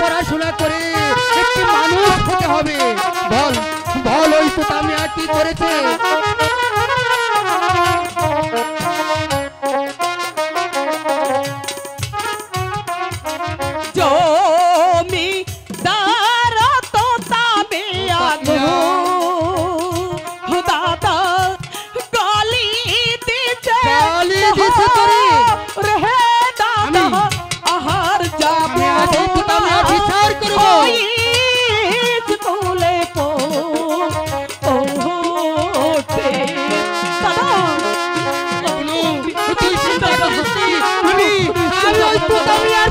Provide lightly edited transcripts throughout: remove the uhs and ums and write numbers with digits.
পড়াশোনা করে একটি মানুষ হতে হবে। বল বল ওই তোতামিয়া কি করেছে?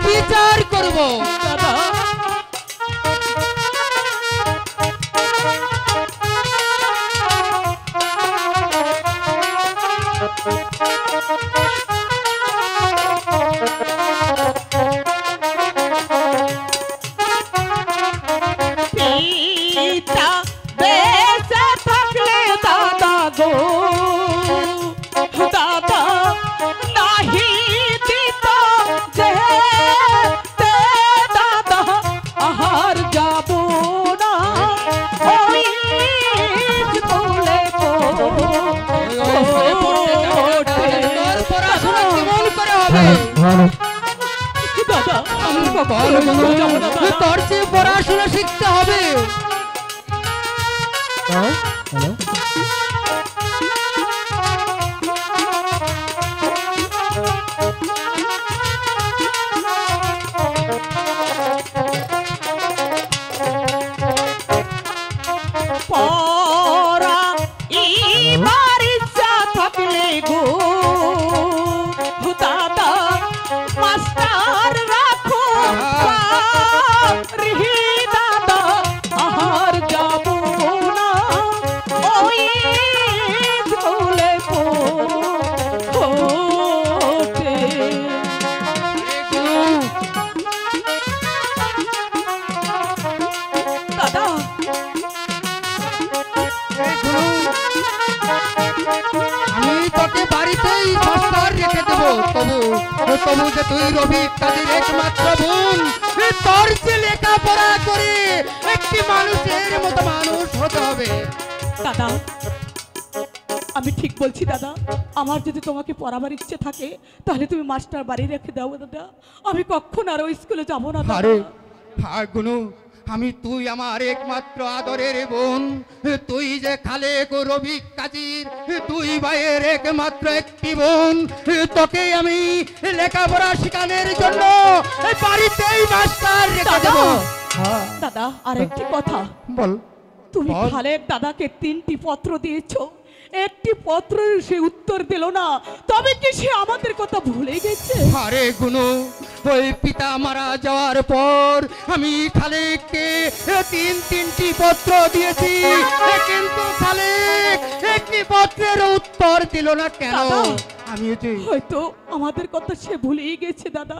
বিচার করব তোর চেয়ে পড়াশোনা শিখতে হবে। তবু যে তুই রবি কাজের একমাত্র বোন, তোর যে লেখাপড়া করে একটি মানুষের মতো মানুষ হতে হবে। দাদা আমি ঠিক বলছি দাদা, আমার যদি তোমাকে পড়াবার ইচ্ছে থাকে তাহলে তুমি মাস্টার বাড়ি রেখে দাও দাদা, আমি কখনো আর ওই স্কুলে যাবো না। আরে গুনু, আমি তুই আমার একমাত্র আদরের বোন, তুই যে খালেক ও রবি কাজীর তুই ভাইয়ের একমাত্র একটি বোন, তোকে আমি লেখাপড়া শেখানোর জন্য বাড়িতেই মাস্টার রেখে দেব। দাদা আরেকটি কথা বল। তুমি খালেক দাদাকে 3টি পত্র দিয়েছো, একটি পত্র সে উত্তর দিল না, তবে কি সে আমাদের কথা ভুলে গেছে? আরে গুনু, ওই পিতা মারা যাওয়ার পর আমি খালেককে 3টি পত্র দিয়েছি, কিন্তু খালেক একটি পত্রের উত্তর দিল না কেন? আমি হয়তো আমাদের কথা সে ভুলেই গেছে দাদা।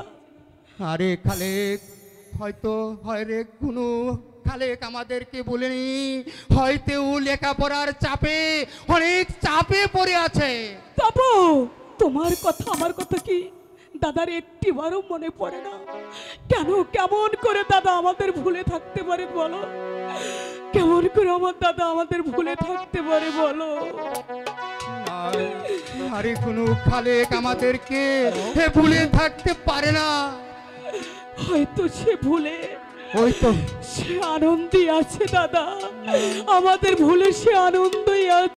আরে খালেক হয়তো হয় রে গুনু, খালেক আমাদেরকে বলেনি, হয়তো লেখাপড়ার চাপে অনেক চাপে পড়ে আছে। তবু তোমার কথা আমার কথা কি দাদার একটিবারও মনে পড়ে না? কেন কেমন করে দাদা আমাদের ভুলে থাকতে পারে বলো? কেমন করে আমার দাদা আমাদের ভুলে থাকতে পারে বলো? আরে কোনো খালেক আমাদেরকে ভুলে থাকতে পারে না। হয়তো সে ভুলে ওই তো সে আনন্দই আছে দাদা, আমাদের ভুলে সে আনন্দই আছে।